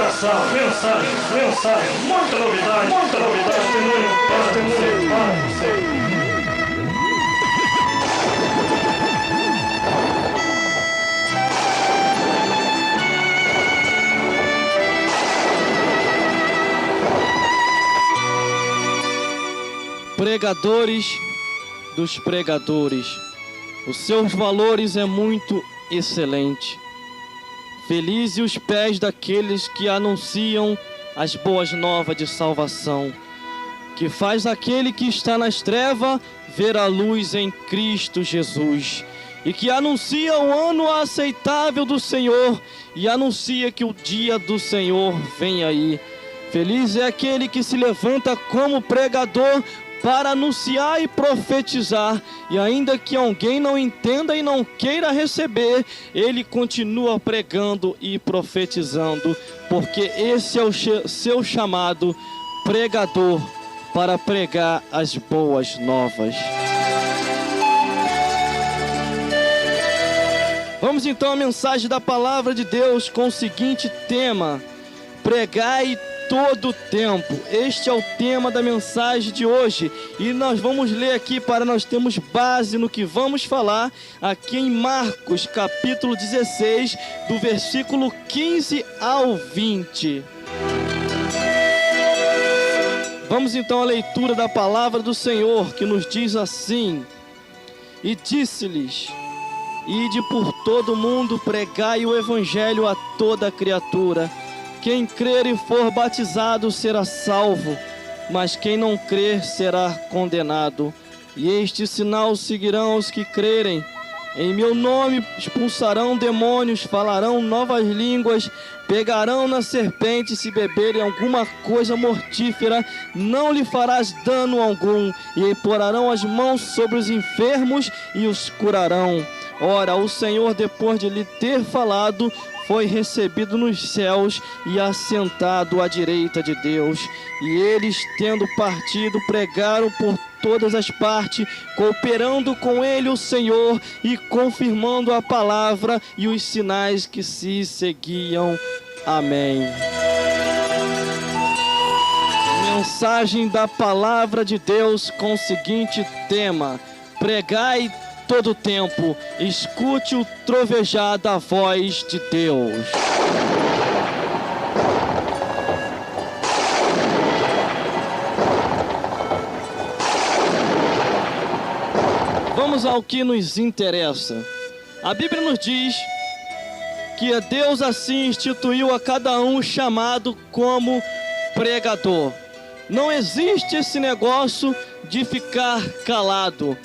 oração, mensagem, muita novidade, testemunho para você. Pregadores dos pregadores, os seus valores é muito excelente. Felizes os pés daqueles que anunciam as boas novas de salvação, que faz aquele que está nas trevas ver a luz em Cristo Jesus, e que anuncia o ano aceitável do Senhor, e anuncia que o dia do Senhor vem aí. Feliz é aquele que se levanta como pregador para anunciar e profetizar, e ainda que alguém não entenda e não queira receber, ele continua pregando e profetizando, porque esse é o seu chamado, pregador, para pregar as boas novas. Vamos então à mensagem da palavra de Deus com o seguinte tema: pregai todo o tempo. Este é o tema da mensagem de hoje, e nós vamos ler aqui para nós termos base no que vamos falar aqui em Marcos capítulo 16, do versículo 15 ao 20. Vamos então à leitura da palavra do Senhor, que nos diz assim: e disse-lhes: ide por todo o mundo, pregai o evangelho a toda criatura. Quem crer e for batizado será salvo, mas quem não crer será condenado. E este sinal seguirão os que crerem: em meu nome expulsarão demônios, falarão novas línguas, pegarão na serpente, se beberem alguma coisa mortífera, não lhe farás dano algum, e porão as mãos sobre os enfermos e os curarão. Ora, o Senhor, depois de lhe ter falado, foi recebido nos céus e assentado à direita de Deus. E eles, tendo partido, pregaram por todas as partes, cooperando com ele o Senhor e confirmando a palavra e os sinais que se seguiam. Amém. Mensagem da palavra de Deus com o seguinte tema: pregai todo o tempo, escute o trovejar da voz de Deus. Vamos ao que nos interessa. A Bíblia nos diz que Deus assim instituiu a cada um chamado como pregador. Não existe esse negócio de ficar calado.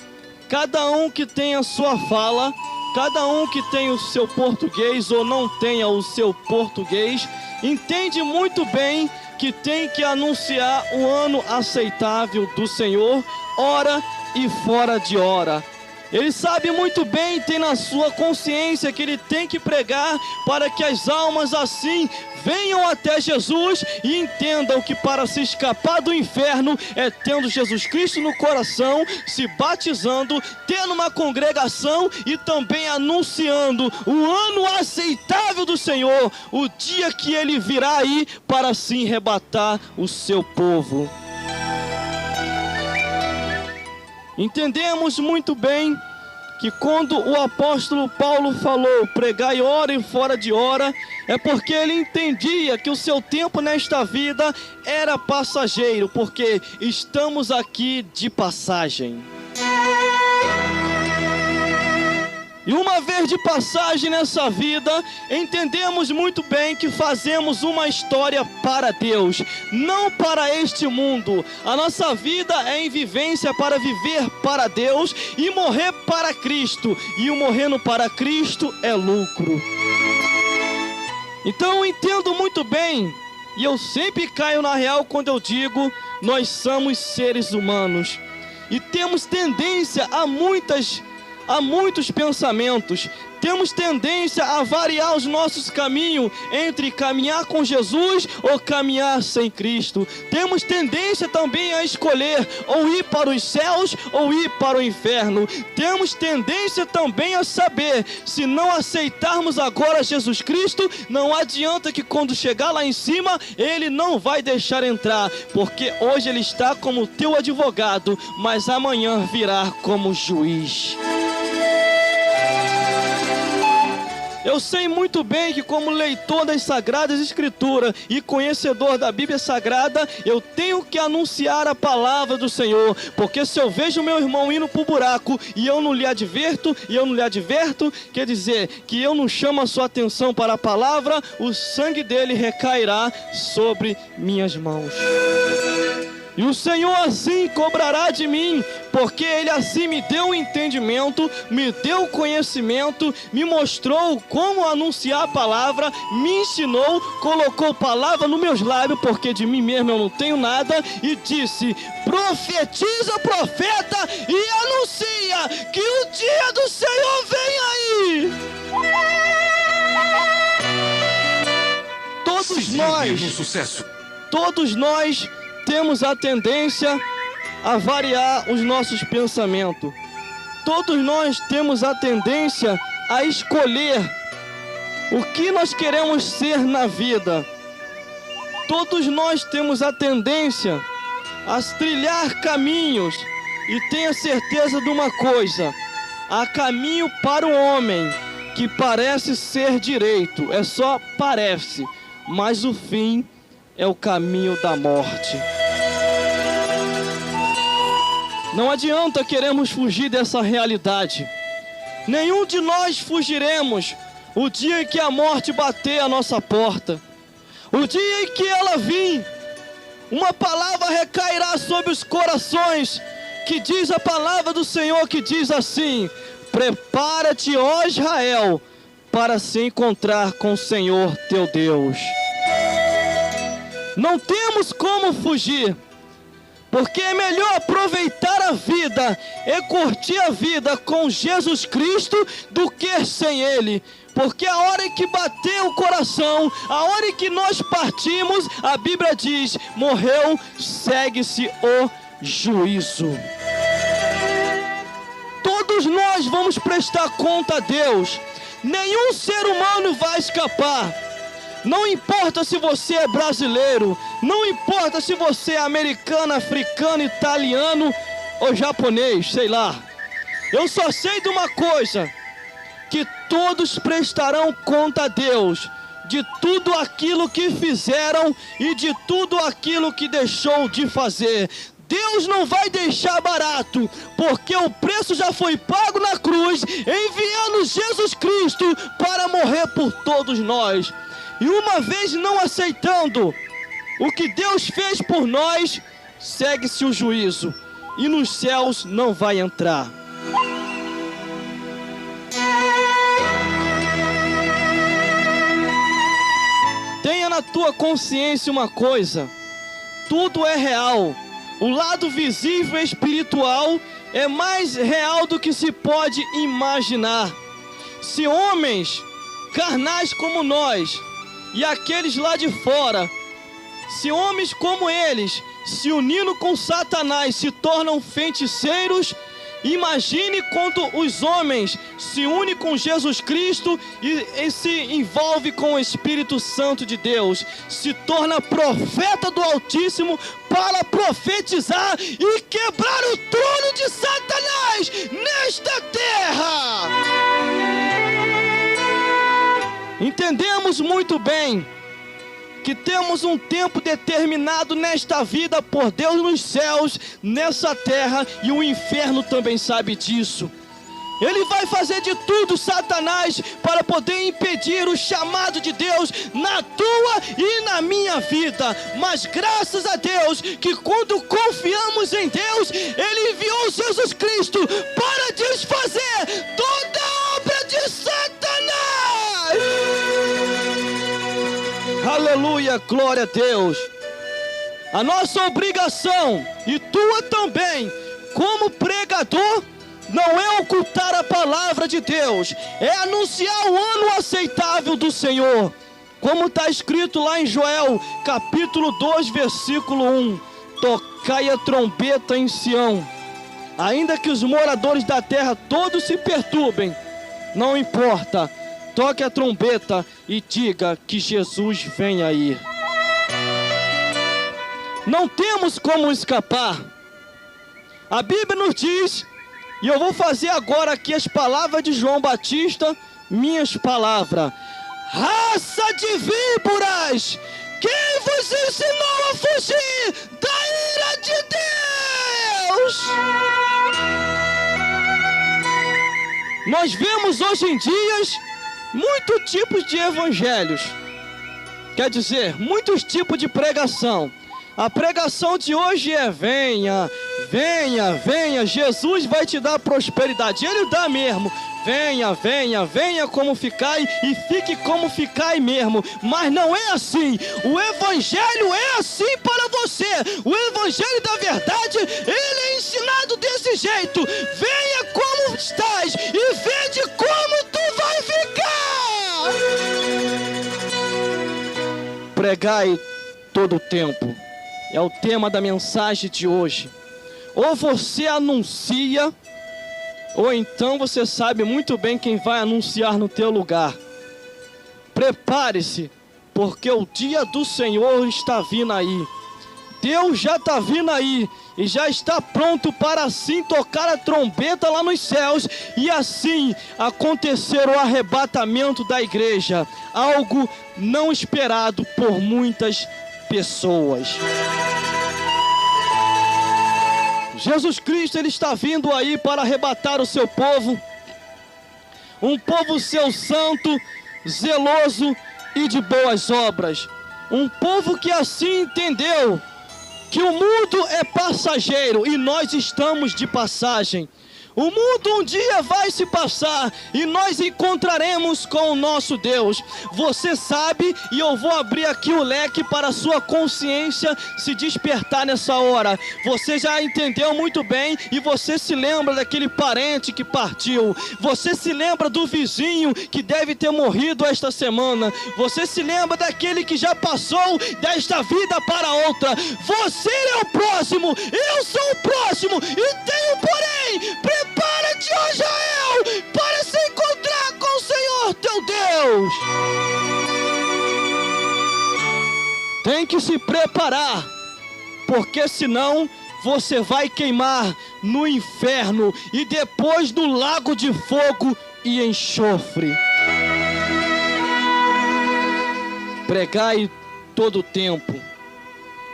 Cada um que tem a sua fala, cada um que tem o seu português ou não tenha o seu português, entende muito bem que tem que anunciar o ano aceitável do Senhor, hora e fora de hora. Ele sabe muito bem, tem na sua consciência que ele tem que pregar para que as almas assim venham até Jesus e entendam que para se escapar do inferno é tendo Jesus Cristo no coração, se batizando, tendo uma congregação e também anunciando o ano aceitável do Senhor, o dia que ele virá aí para assim arrebatar o seu povo. Entendemos muito bem que quando o apóstolo Paulo falou pregai hora e fora de hora, é porque ele entendia que o seu tempo nesta vida era passageiro, porque estamos aqui de passagem. E uma vez de passagem nessa vida, entendemos muito bem que fazemos uma história para Deus, não para este mundo. A nossa vida é em vivência para viver para Deus e morrer para Cristo. E o morrendo para Cristo é lucro. Então eu entendo muito bem, e eu sempre caio na real quando eu digo, nós somos seres humanos. E temos tendência a muitas a muitos pensamentos. Temos tendência a variar os nossos caminhos entre caminhar com Jesus ou caminhar sem Cristo. Temos tendência também a escolher ou ir para os céus ou ir para o inferno. Temos tendência também a saber, se não aceitarmos agora Jesus Cristo, não adianta que quando chegar lá em cima, Ele não vai deixar entrar, porque hoje Ele está como teu advogado, mas amanhã virá como juiz. Eu sei muito bem que, como leitor das Sagradas Escrituras e conhecedor da Bíblia Sagrada, eu tenho que anunciar a palavra do Senhor, porque se eu vejo meu irmão indo para o buraco e eu não lhe adverto, quer dizer que eu não chamo a sua atenção para a palavra, o sangue dele recairá sobre minhas mãos. E o Senhor assim cobrará de mim, porque Ele assim me deu o entendimento, me deu o conhecimento, me mostrou como anunciar a palavra, me ensinou, colocou palavra nos meus lábios, porque de mim mesmo eu não tenho nada, e disse: profetiza, profeta, e anuncia que o dia do Senhor vem aí. Todos nós temos a tendência a variar os nossos pensamentos. Todos nós temos a tendência a escolher o que nós queremos ser na vida. Todos nós temos a tendência a trilhar caminhos. E tenha certeza de uma coisa: há caminho para o homem que parece ser direito, é só parece, mas o fim é o caminho da morte. Não adianta queremos fugir dessa realidade. Nenhum de nós fugiremos o dia em que a morte bater a nossa porta. O dia em que ela vir, uma palavra recairá sobre os corações, que diz a palavra do Senhor, que diz assim: prepara-te, ó Israel, para se encontrar com o Senhor teu Deus. Não temos como fugir, porque é melhor aproveitar a vida e curtir a vida com Jesus Cristo do que sem Ele. Porque a hora em que bater o coração, a hora em que nós partimos, a Bíblia diz: morreu, segue-se o juízo. Todos nós vamos prestar conta a Deus. Nenhum ser humano vai escapar. Não importa se você é brasileiro, não importa se você é americano, africano, italiano ou japonês, sei lá. Eu só sei de uma coisa: que todos prestarão conta a Deus de tudo aquilo que fizeram e de tudo aquilo que deixou de fazer. Deus não vai deixar barato, porque o preço já foi pago na cruz, enviando Jesus Cristo para morrer por todos nós. E uma vez não aceitando o que Deus fez por nós, segue-se o juízo, e nos céus não vai entrar. Tenha na tua consciência uma coisa: tudo é real. O lado visível e espiritual é mais real do que se pode imaginar. Se homens carnais como nós e aqueles lá de fora, se homens como eles, se unindo com Satanás, se tornam feiticeiros, imagine quando os homens se unem com Jesus Cristo e se envolve com o Espírito Santo de Deus, se torna profeta do Altíssimo para profetizar e quebrar o trono de Satanás nesta terra. Entendemos muito bem que temos um tempo determinado nesta vida por Deus nos céus, nessa terra, e o inferno também sabe disso. Ele vai fazer de tudo, Satanás, para poder impedir o chamado de Deus na tua e na minha vida. Mas graças a Deus, que quando confiamos em Deus, Ele enviou Jesus Cristo para desfazer toda a obra de Satanás. Aleluia, glória a Deus. A nossa obrigação, e tua também, como pregador, não é ocultar a palavra de Deus, é anunciar o ano aceitável do Senhor. Como está escrito lá em Joel, capítulo 2, versículo 1. Tocai a trombeta em Sião, ainda que os moradores da terra todos se perturbem, não importa, toque a trombeta e diga que Jesus vem aí. Não temos como escapar. A Bíblia nos diz, e eu vou fazer agora aqui as palavras de João Batista, minhas palavras. Raça de víboras, quem vos ensinou a fugir da ira de Deus? Nós vemos hoje em dia muitos tipos de evangelhos. Quer dizer, muitos tipos de pregação. A pregação de hoje é: venha, venha, venha, Jesus vai te dar prosperidade. Ele dá mesmo. Venha, venha, venha como ficai e fique como ficai mesmo. Mas não é assim. O evangelho é assim para você. O evangelho da verdade, ele é ensinado desse jeito. Venha como estás e vede como tu vai ficar. Pregai todo o tempo. É o tema da mensagem de hoje. Ou você anuncia, ou então você sabe muito bem quem vai anunciar no teu lugar. Prepare-se, porque o dia do Senhor está vindo aí. Deus já está vindo aí e já está pronto para assim tocar a trombeta lá nos céus e assim acontecer o arrebatamento da igreja. Algo não esperado por muitas pessoas. Jesus Cristo, ele está vindo aí para arrebatar o seu povo, um povo seu santo, zeloso e de boas obras, um povo que assim entendeu que o mundo é passageiro e nós estamos de passagem. O mundo um dia vai se passar e nós encontraremos com o nosso Deus. Você sabe, e eu vou abrir aqui o leque para a sua consciência se despertar nessa hora. Você já entendeu muito bem e você se lembra daquele parente que partiu. Você se lembra do vizinho que deve ter morrido esta semana. Você se lembra daquele que já passou desta vida para outra. Você é o próximo, eu sou o próximo e tenho porém. Prepara-te, ó Israel, para se encontrar com o Senhor teu Deus. Tem que se preparar, porque senão você vai queimar no inferno e depois no lago de fogo e enxofre. Pregai todo o tempo.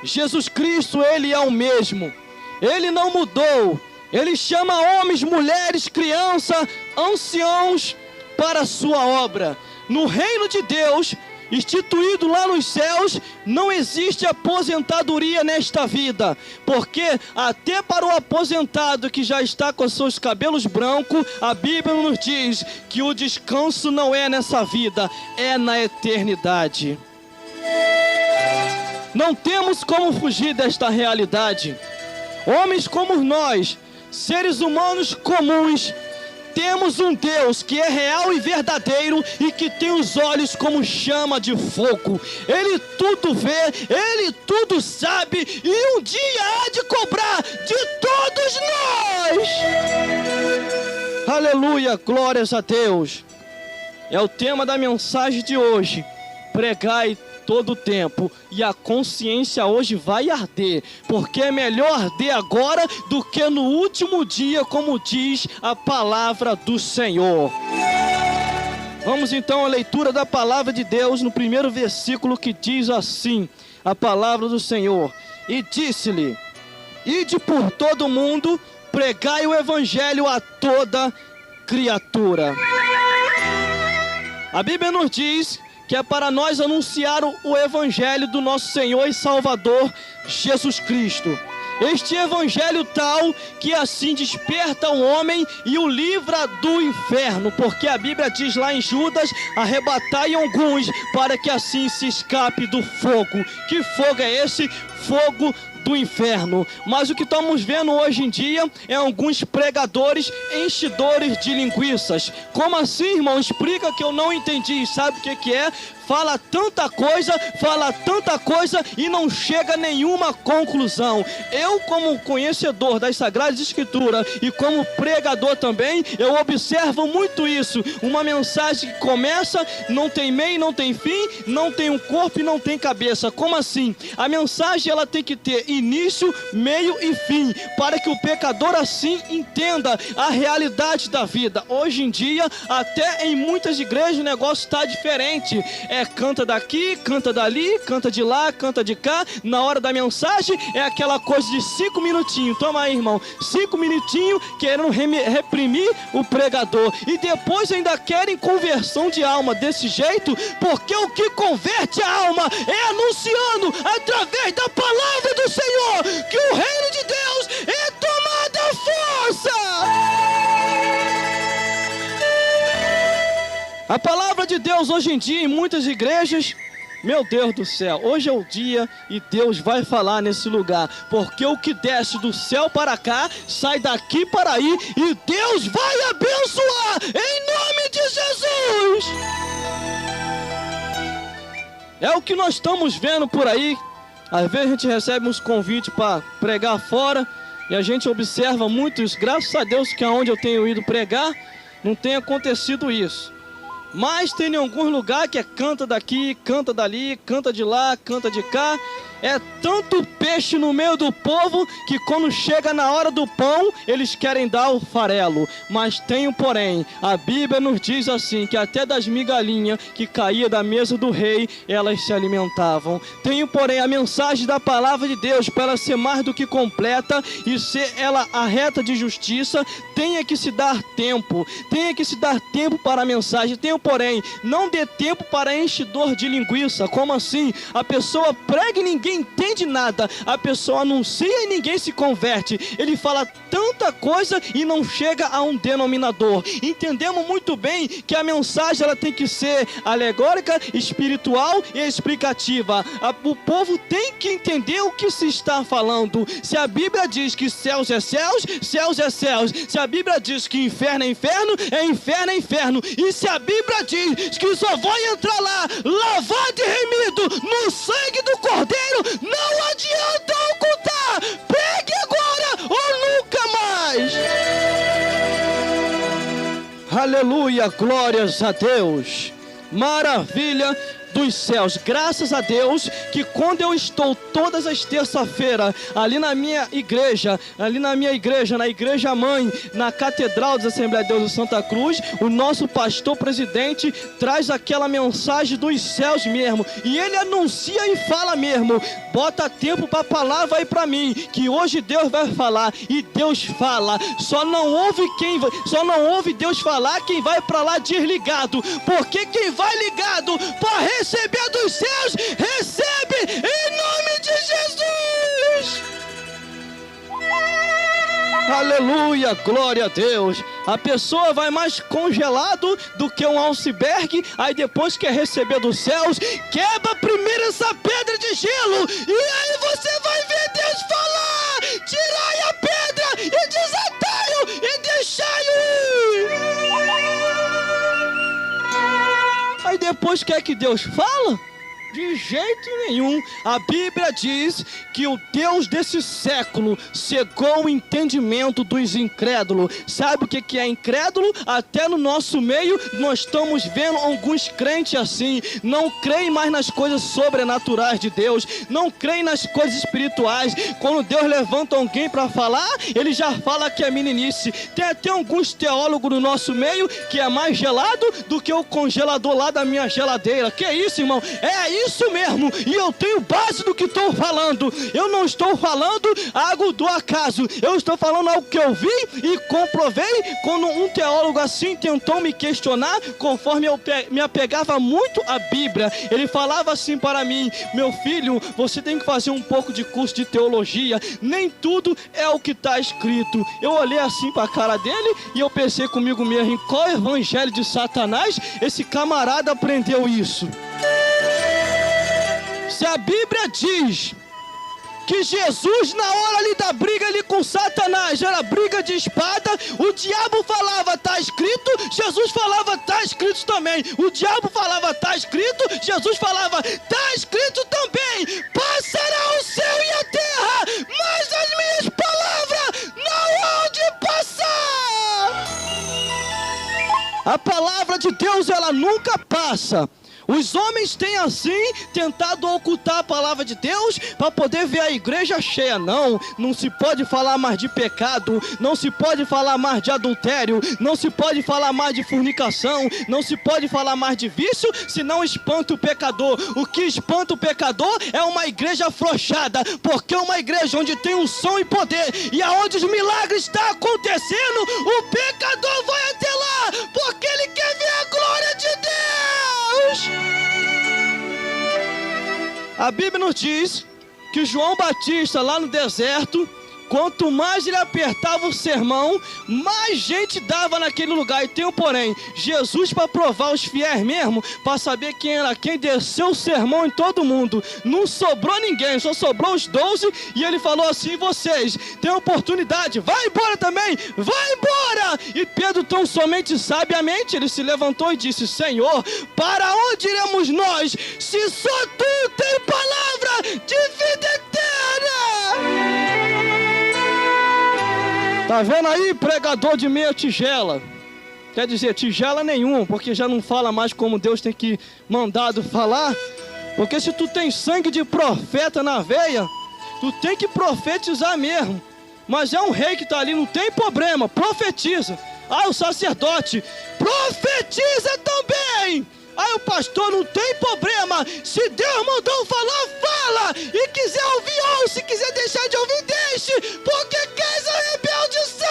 Jesus Cristo, ele é o mesmo. Ele não mudou. Ele chama homens, mulheres, crianças, anciãos para a sua obra. No reino de Deus, instituído lá nos céus, não existe aposentadoria nesta vida. Porque até para o aposentado que já está com seus cabelos brancos, a Bíblia nos diz que o descanso não é nessa vida, é na eternidade. Não temos como fugir desta realidade. Homens como nós, seres humanos comuns, temos um Deus que é real e verdadeiro e que tem os olhos como chama de fogo. Ele tudo vê, ele tudo sabe e um dia há de cobrar de todos nós. Aleluia, glórias a Deus. É o tema da mensagem de hoje. Pregai todo o tempo, e a consciência hoje vai arder, porque é melhor arder agora do que no último dia, como diz a palavra do Senhor. Vamos então à leitura da palavra de Deus no primeiro versículo, que diz assim, a palavra do Senhor: e disse-lhe, ide por todo o mundo, pregai o evangelho a toda criatura. A Bíblia nos diz que é para nós anunciar o evangelho do nosso Senhor e Salvador Jesus Cristo. Este evangelho tal que assim desperta o homem e o livra do inferno, porque a Bíblia diz lá em Judas: arrebatai alguns para que assim se escape do fogo. Que fogo é esse? Fogo do inferno. Mas o que estamos vendo hoje em dia é alguns pregadores enchedores de linguiças. Como assim, irmão? Explica, que eu não entendi. Sabe o que é? Fala tanta coisa e não chega a nenhuma conclusão. Eu, como conhecedor das Sagradas Escrituras e como pregador também, eu observo muito isso. Uma mensagem que começa, não tem meio, não tem fim, não tem um corpo e não tem cabeça. Como assim? A mensagem ela tem que ter início, meio e fim, para que o pecador assim entenda a realidade da vida. Hoje em dia, até em muitas igrejas o negócio está diferente. Canta daqui, canta dali, canta de lá, canta de cá. Na hora da mensagem é aquela coisa de 5 minutinhos. Toma aí, irmão, 5 minutinhos querendo reprimir o pregador. E depois ainda querem conversão de alma desse jeito, porque o que converte a alma é anunciando através da palavra do Senhor que o reino de Deus é tomado à força. A palavra de Deus hoje em dia em muitas igrejas, meu Deus do céu, hoje é o dia e Deus vai falar nesse lugar, porque o que desce do céu para cá, sai daqui para aí e Deus vai abençoar em nome de Jesus. É o que nós estamos vendo por aí. Às vezes a gente recebe uns convites para pregar fora e a gente observa muito isso. Graças a Deus que aonde eu tenho ido pregar não tem acontecido isso. Mas tem em alguns lugares que canta daqui, canta dali, canta de lá, canta de cá. É tanto peixe no meio do povo que quando chega na hora do pão, eles querem dar o farelo. Mas tem um porém, a Bíblia nos diz assim, que até das migalhinhas que caía da mesa do rei, elas se alimentavam. Tem um porém, a mensagem da palavra de Deus, para ela ser mais do que completa e ser ela a reta de justiça, tenha que se dar tempo para a mensagem. Tem um porém, não dê tempo para enchedor de linguiça. Como assim? A pessoa prega e ninguém entende nada, a pessoa anuncia e ninguém se converte. Ele fala tanta coisa e não chega a um denominador. Entendemos muito bem que a mensagem ela tem que ser alegórica, espiritual e explicativa. O povo tem que entender o que se está falando. Se a Bíblia diz que céus é céus, céus é céus. Se a Bíblia diz que inferno é inferno, é inferno é inferno. E se a Bíblia diz que só vai entrar lá lavado e remido no sangue do Cordeiro, não adianta ocultar. Pregue agora ou nunca mais. Aleluia, glórias a Deus. Maravilha dos céus. Graças a Deus que quando eu estou todas as terças-feiras ali na minha igreja, na igreja mãe, na Catedral das Assembleias de Deus de Santa Cruz, o nosso pastor presidente traz aquela mensagem dos céus mesmo, e ele anuncia e fala mesmo. Bota tempo para a palavra aí para mim, que hoje Deus vai falar, e Deus fala. Só não ouve Deus falar quem vai para lá desligado, porque quem vai ligado para receber dos céus, recebe em nome de Jesus. Aleluia, glória a Deus. A pessoa vai mais congelado do que um iceberg. Aí depois quer receber dos céus, quebra primeiro essa pedra de gelo, e aí você vai ver Deus falar: tirai a pedra e desatai-o e deixai-o. Aí depois quer que Deus fala? De jeito nenhum. A Bíblia diz que o Deus desse século cegou o entendimento dos incrédulos. Sabe o que é incrédulo? Até no nosso meio nós estamos vendo alguns crentes assim. Não creem mais nas coisas sobrenaturais de Deus, não creem nas coisas espirituais. Quando Deus levanta alguém para falar, ele já fala que é meninice. Tem até alguns teólogos no nosso meio que é mais gelado do que o congelador lá da minha geladeira. Que isso, irmão? É isso mesmo, e eu tenho base do que estou falando. Eu não estou falando algo do acaso, eu estou falando algo que eu vi e comprovei quando um teólogo assim tentou me questionar, conforme eu me apegava muito à Bíblia. Ele falava assim para mim: meu filho, você tem que fazer um pouco de curso de teologia, nem tudo é o que está escrito. Eu olhei assim para a cara dele e eu pensei comigo mesmo: em qual evangelho de Satanás esse camarada aprendeu isso? Se a Bíblia diz que Jesus, na hora ali da briga ali com Satanás, era briga de espada, o diabo falava, tá escrito, Jesus falava, tá escrito também. O diabo falava, tá escrito, Jesus falava, tá escrito também. Passará o céu e a terra, mas as minhas palavras não hão de passar. A palavra de Deus, ela nunca passa. Os homens têm assim tentado ocultar a palavra de Deus para poder ver a igreja cheia. Não se pode falar mais de pecado, não se pode falar mais de adultério, não se pode falar mais de fornicação, não se pode falar mais de vício, senão espanta o pecador. O que espanta o pecador é uma igreja afrouxada, porque é uma igreja onde tem unção e poder, e aonde os milagres estão acontecendo, o pecador vai até lá, porque ele quer ver a glória de Deus. A Bíblia nos diz que João Batista, lá no deserto, quanto mais ele apertava o sermão, mais gente dava naquele lugar. E tem um porém: Jesus, para provar os fiéis mesmo, para saber quem era quem, desceu o sermão em todo mundo. Não sobrou ninguém, só sobrou os 12. E ele falou assim: vocês têm oportunidade, vai embora também, vai embora. E Pedro, tão somente sabiamente, ele se levantou e disse: Senhor, para onde iremos nós, se só tu tem palavra de vida eterna? Tá vendo aí, pregador de meia tigela? Quer dizer, tigela nenhuma, porque já não fala mais como Deus tem que mandado falar. Porque se tu tem sangue de profeta na veia, tu tem que profetizar mesmo. Mas é um rei que tá ali, não tem problema, profetiza. Ah, o sacerdote, profetiza também. Aí o pastor, não tem problema. Se Deus mandou falar, fala. E quiser ouvir, ouve. Se quiser deixar de ouvir, deixe. Porque queres a rebelde são.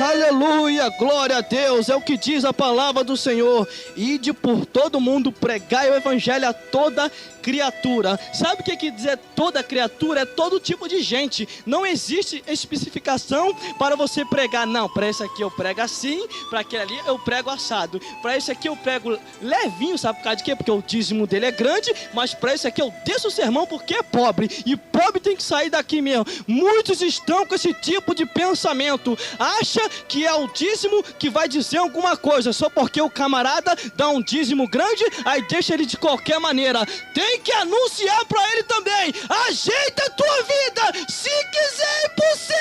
Aleluia, glória a Deus. É o que diz a palavra do Senhor: ide por todo mundo, pregai o evangelho a toda criatura. Sabe o que quer dizer toda criatura? É todo tipo de gente. Não existe especificação para você pregar. Não, para esse aqui eu prego assim, para aquele ali eu prego assado, para esse aqui eu prego levinho. Sabe por causa de quê? Porque o dízimo dele é grande. Mas para esse aqui eu desço o sermão porque é pobre, e pobre tem que sair daqui mesmo. Muitos estão com esse tipo de pensamento. Acha que é o dízimo que vai dizer alguma coisa, só porque o camarada dá um dízimo grande, aí deixa ele de qualquer maneira. Tem que anunciar para ele também: ajeita a tua vida, se quiser ir pro céu.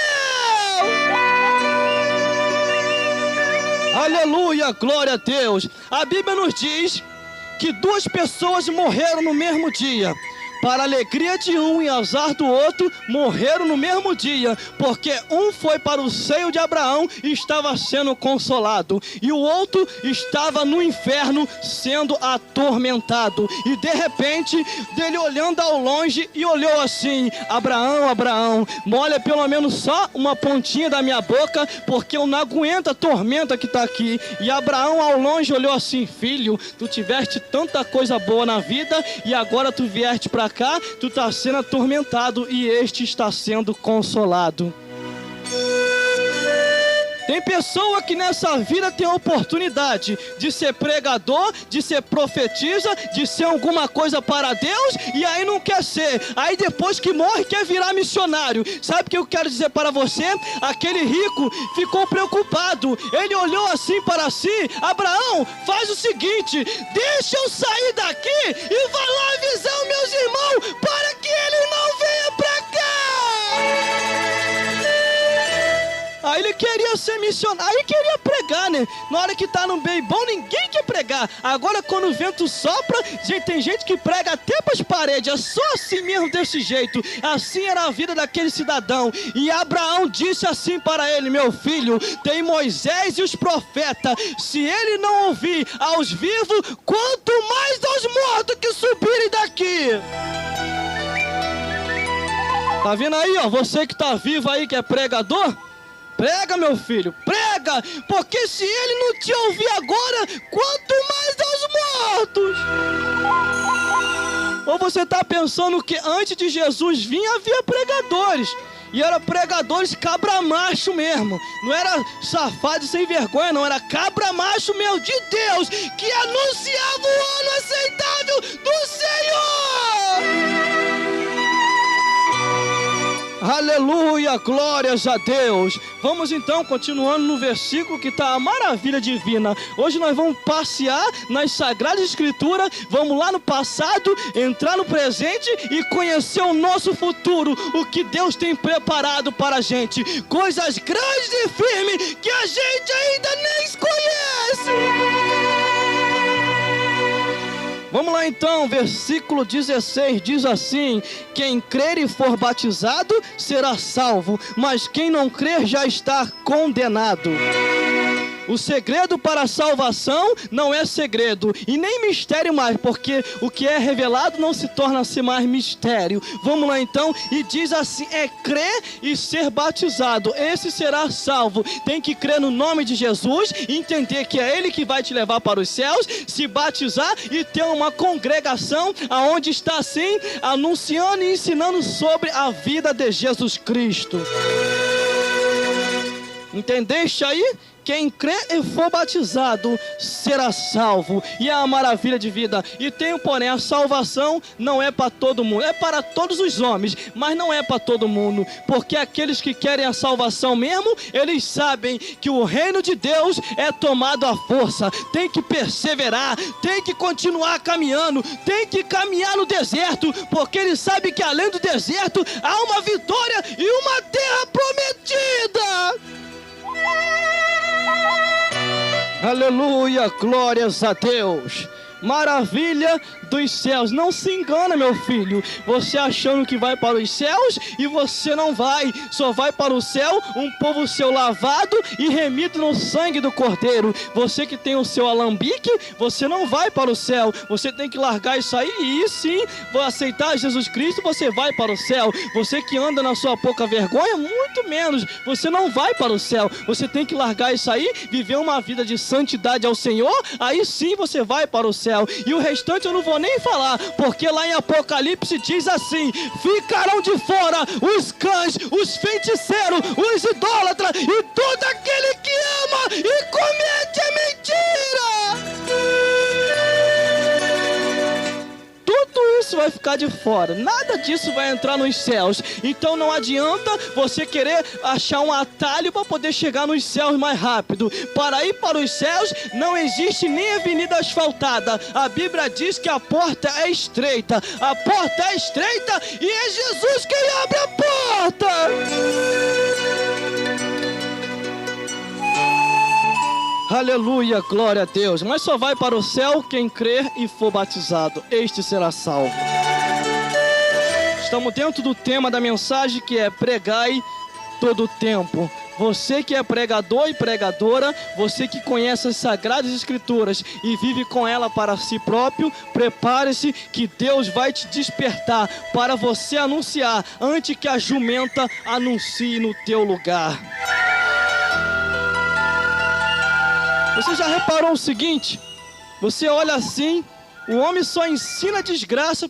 Aleluia, glória a Deus. A Bíblia nos diz que 2 pessoas morreram no mesmo dia. Para a alegria de um e azar do outro, morreram no mesmo dia, porque um foi para o seio de Abraão e estava sendo consolado, e o outro estava no inferno sendo atormentado. E de repente, dele olhando ao longe, e olhou assim: Abraão, Abraão, molha pelo menos só uma pontinha da minha boca, porque eu não aguento a tormenta que está aqui. E Abraão ao longe olhou assim: filho, tu tiveste tanta coisa boa na vida, e agora tu vieste para cá, tu está sendo atormentado, e este está sendo consolado. Tem pessoa que nessa vida tem a oportunidade de ser pregador, de ser profetisa, de ser alguma coisa para Deus, e aí não quer ser. Aí depois que morre quer virar missionário. Sabe o que eu quero dizer para você? Aquele rico ficou preocupado. Ele olhou assim para si: Abraão, faz o seguinte, deixa eu sair daqui e vai lá avisar os meus irmãos para que ele não venha para cá. Aí ele queria ser missionário, aí queria pregar pregar, né? Na hora que tá no meio bom, ninguém quer pregar. Agora, quando o vento sopra, tem gente que prega até para as paredes. É só assim mesmo, desse jeito. Assim era a vida daquele cidadão. E Abraão disse assim para ele: meu filho, tem Moisés e os profetas. Se ele não ouvir aos vivos, quanto mais aos mortos que subirem daqui. Tá vendo aí, ó? Você que tá vivo aí, que é pregador, prega, meu filho, prega, porque se ele não te ouvir agora, quanto mais aos mortos. Ou você tá pensando que antes de Jesus vir havia pregadores, e eram pregadores cabra macho mesmo, não era safado sem vergonha, não, era cabra macho mesmo, de Deus, que anunciava o ano aceitável do Senhor. Aleluia, glórias a Deus. Vamos então continuando no versículo que está a maravilha divina. Hoje nós vamos passear nas Sagradas Escrituras, vamos lá no passado, entrar no presente e conhecer o nosso futuro, o que Deus tem preparado para a gente, coisas grandes e firmes que a gente ainda nem conhece. Vamos lá então, versículo 16 diz assim: quem crer e for batizado será salvo, mas quem não crer já está condenado. O segredo para a salvação não é segredo e nem mistério mais, porque o que é revelado não se torna-se mais mistério. Vamos lá então, e diz assim: é crer e ser batizado, esse será salvo. Tem que crer no nome de Jesus, entender que é Ele que vai te levar para os céus, se batizar e ter uma congregação aonde está assim, anunciando e ensinando sobre a vida de Jesus Cristo. Entendeste aí? Quem crer e for batizado será salvo, e é a maravilha de vida. E tem, porém, a salvação não é para todo mundo, é para todos os homens, mas não é para todo mundo, porque aqueles que querem a salvação mesmo, eles sabem que o reino de Deus é tomado à força, tem que perseverar, tem que continuar caminhando, tem que caminhar no deserto, porque eles sabem que além do deserto há uma vitória e uma terra prometida. Aleluia, glórias a Deus. Maravilha dos céus. Não se engana, meu filho, você achando que vai para os céus e você não vai. Só vai para o céu um povo seu lavado e remido no sangue do Cordeiro. Você que tem o seu alambique, você não vai para o céu. Você tem que largar isso aí e sim, vou aceitar Jesus Cristo, você vai para o céu. Você que anda na sua pouca vergonha, muito menos, você não vai para o céu. Você tem que largar isso aí, viver uma vida de santidade ao Senhor, aí sim você vai para o céu. E o restante eu não vou nem falar, porque lá em Apocalipse diz assim: ficarão de fora os cães, os feiticeiros, os idólatras e todo aquele que ama e comete a mentira. Tudo isso vai ficar de fora, nada disso vai entrar nos céus. Então não adianta você querer achar um atalho para poder chegar nos céus mais rápido. Para ir para os céus não existe nem avenida asfaltada. A Bíblia diz que a porta é estreita. A porta é estreita e é Jesus quem abre a porta. Aleluia, glória a Deus. Mas só vai para o céu quem crer e for batizado, este será salvo. Estamos dentro do tema da mensagem, que é pregai todo o tempo. Você que é pregador e pregadora, você que conhece as Sagradas Escrituras e vive com ela para si próprio, prepare-se que Deus vai te despertar para você anunciar antes que a jumenta anuncie no teu lugar. Você já reparou o seguinte? Você olha assim, o homem só ensina desgraça,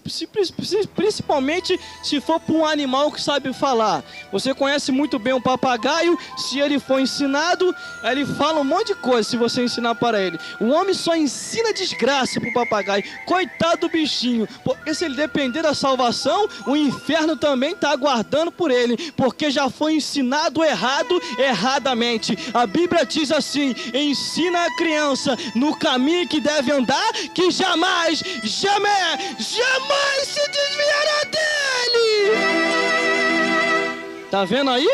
principalmente se for para um animal que sabe falar. Você conhece muito bem um papagaio, se ele for ensinado, ele fala um monte de coisa se você ensinar para ele. O homem só ensina desgraça para o papagaio, coitado do bichinho, porque se ele depender da salvação, o inferno também está aguardando por ele, porque já foi ensinado errado, erradamente. A Bíblia diz assim: ensina a criança no caminho que deve andar, que jamais se desviará dele. Tá vendo aí?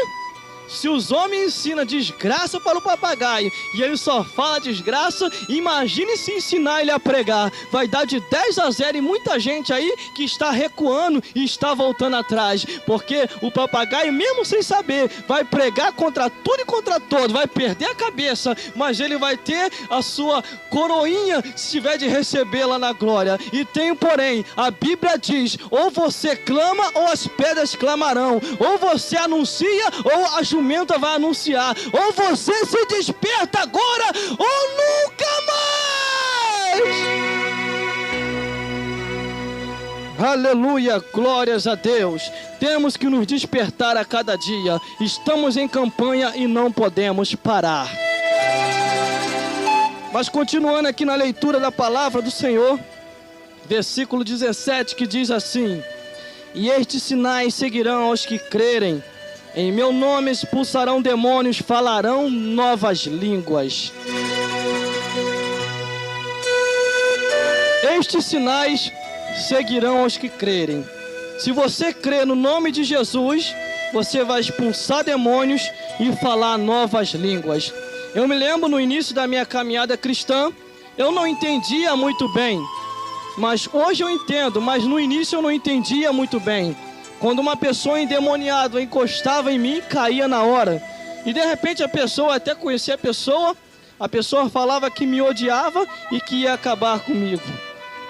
Se os homens ensinam desgraça para o papagaio e ele só fala desgraça, imagine se ensinar ele a pregar. Vai dar de 10-0 e muita gente aí que está recuando e está voltando atrás. Porque o papagaio, mesmo sem saber, vai pregar contra tudo e contra todo, vai perder a cabeça, mas ele vai ter a sua coroinha se tiver de receber lá na glória. E tem porém, a Bíblia diz, ou você clama ou as pedras clamarão, ou você anuncia ou a jumenta vai anunciar, ou você se desperta agora ou nunca mais. Aleluia, glórias a Deus. Temos que nos despertar a cada dia. Estamos em campanha e não podemos parar. Mas continuando aqui na leitura da palavra do Senhor, versículo 17, que diz assim: e estes sinais seguirão aos que crerem. Em meu nome expulsarão demônios, falarão novas línguas. Estes sinais seguirão aos que crerem. Se você crer no nome de Jesus, você vai expulsar demônios e falar novas línguas. Eu me lembro no início da minha caminhada cristã, eu não entendia muito bem. Mas hoje eu entendo, mas no início eu não entendia muito bem. Quando uma pessoa endemoniada encostava em mim, caía na hora. E de repente a pessoa, até conhecia a pessoa falava que me odiava e que ia acabar comigo.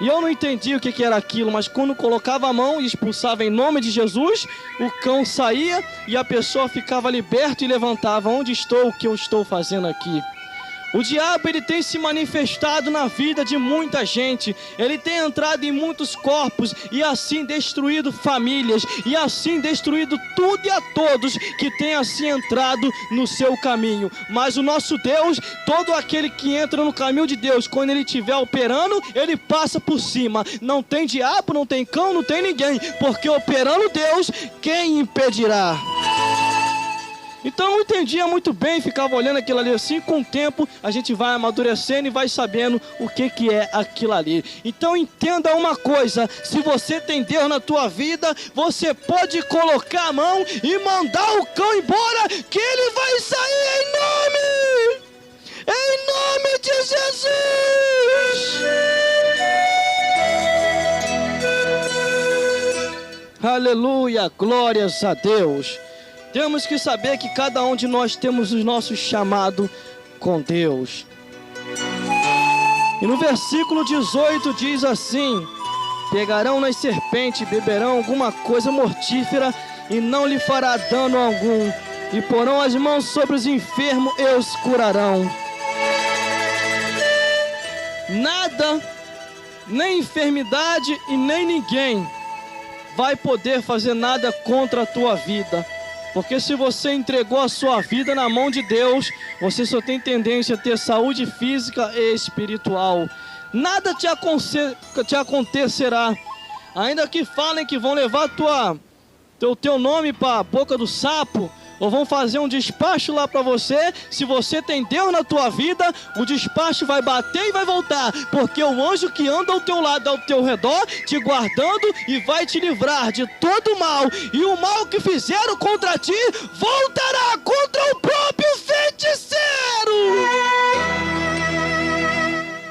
E eu não entendia o que era aquilo, mas quando colocava a mão e expulsava em nome de Jesus, o cão saía e a pessoa ficava liberta e levantava. Onde estou? O que eu estou fazendo aqui? O diabo, ele tem se manifestado na vida de muita gente. Ele tem entrado em muitos corpos e assim destruído famílias, e assim destruído tudo e a todos que tem assim entrado no seu caminho. Mas o nosso Deus, todo aquele que entra no caminho de Deus, quando ele estiver operando, ele passa por cima. Não tem diabo, não tem cão, não tem ninguém, porque operando Deus, quem impedirá? Então eu não entendia muito bem, ficava olhando aquilo ali assim. Com o tempo a gente vai amadurecendo e vai sabendo o que é aquilo ali. Então entenda uma coisa: se você tem Deus na tua vida, você pode colocar a mão e mandar o cão embora, que ele vai sair em nome de Jesus. Aleluia, glórias a Deus. Temos que saber que cada um de nós temos o nosso chamado com Deus. E no versículo 18 diz assim: pegarão nas serpentes, beberão alguma coisa mortífera e não lhe fará dano algum, e porão as mãos sobre os enfermos e os curarão. Nada, nem enfermidade e nem ninguém vai poder fazer nada contra a tua vida. Porque se você entregou a sua vida na mão de Deus, você só tem tendência a ter saúde física e espiritual. Nada te acontecerá. Ainda que falem que vão levar teu nome para a boca do sapo, ou vão fazer um despacho lá para você, se você tem Deus na tua vida, o despacho vai bater e vai voltar, porque o anjo que anda ao teu lado, ao teu redor, te guardando e vai te livrar de todo mal, e o mal que fizeram contra ti, voltará contra o próprio feiticeiro.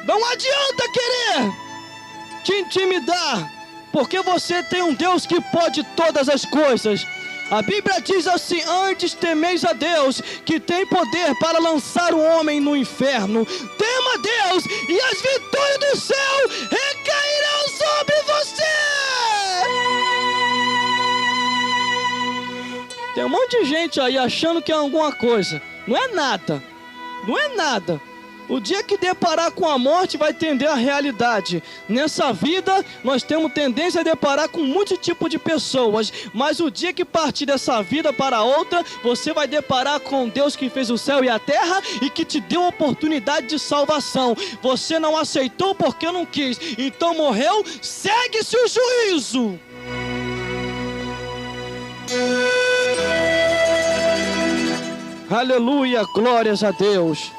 Não adianta querer te intimidar, porque você tem um Deus que pode todas as coisas. A Bíblia diz assim: antes temeis a Deus, que tem poder para lançar o homem no inferno. Tema a Deus, e as vitórias do céu recairão sobre você. Tem um monte de gente aí achando que é alguma coisa. Não é nada. Não é nada. O dia que deparar com a morte vai entender a realidade. Nessa vida nós temos tendência a deparar com muitos tipos de pessoas, mas o dia que partir dessa vida para outra, você vai deparar com Deus que fez o céu e a terra e que te deu a oportunidade de salvação. Você não aceitou porque não quis, então morreu, segue-se o juízo. Aleluia, glórias a Deus.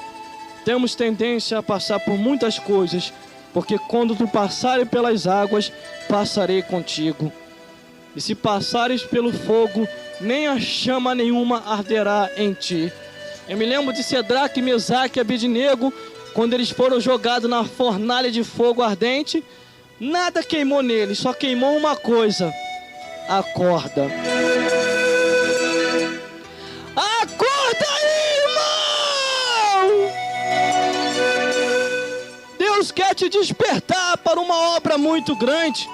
Temos tendência a passar por muitas coisas, porque quando tu passares pelas águas, passarei contigo. E se passares pelo fogo, nem a chama nenhuma arderá em ti. Eu me lembro de Sedraque, Mesaque e Abednego, quando eles foram jogados na fornalha de fogo ardente, nada queimou neles, só queimou uma coisa: a corda. Acorda aí, irmão! Deus quer te despertar para uma obra muito grande.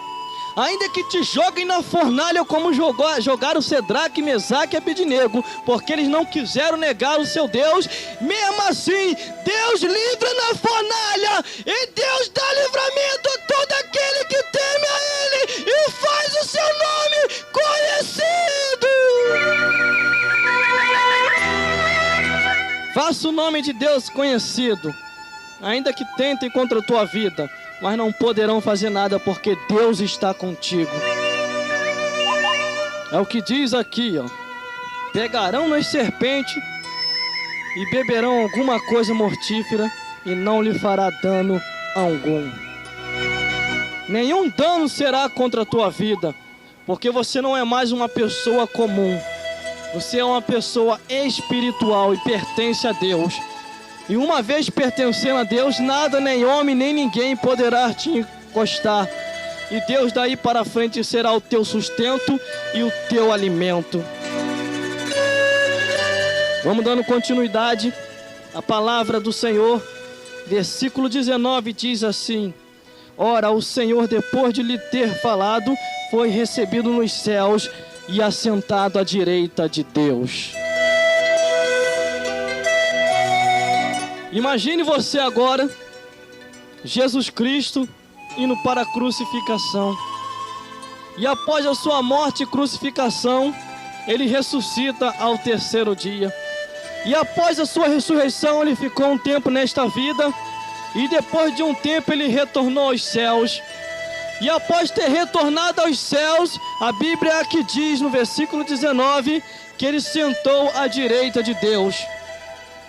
Ainda que te joguem na fornalha como jogaram Sedraque, Mesaque e Abednego, porque eles não quiseram negar o seu Deus, mesmo assim, Deus livra na fornalha, e Deus dá livramento a todo aquele que teme a Ele, e faz o seu nome conhecido. Faça o nome de Deus conhecido, ainda que tentem contra a tua vida, mas não poderão fazer nada, porque Deus está contigo. É o que diz aqui, ó. Pegarão nas serpentes e beberão alguma coisa mortífera, e não lhe fará dano algum. Nenhum dano será contra a tua vida, porque você não é mais uma pessoa comum. Você é uma pessoa espiritual e pertence a Deus. E uma vez pertencendo a Deus, nada, nem homem, nem ninguém poderá te encostar. E Deus daí para frente será o teu sustento e o teu alimento. Vamos dando continuidade à palavra do Senhor. Versículo 19 diz assim: ora, o Senhor, depois de lhe ter falado, foi recebido nos céus e assentado à direita de Deus. Imagine você agora, Jesus Cristo, indo para a crucificação. E após a sua morte e crucificação, Ele ressuscita ao terceiro dia. E após a sua ressurreição, Ele ficou um tempo nesta vida. E depois de um tempo, Ele retornou aos céus. E após ter retornado aos céus, a Bíblia aqui diz no versículo 19, que Ele sentou à direita de Deus.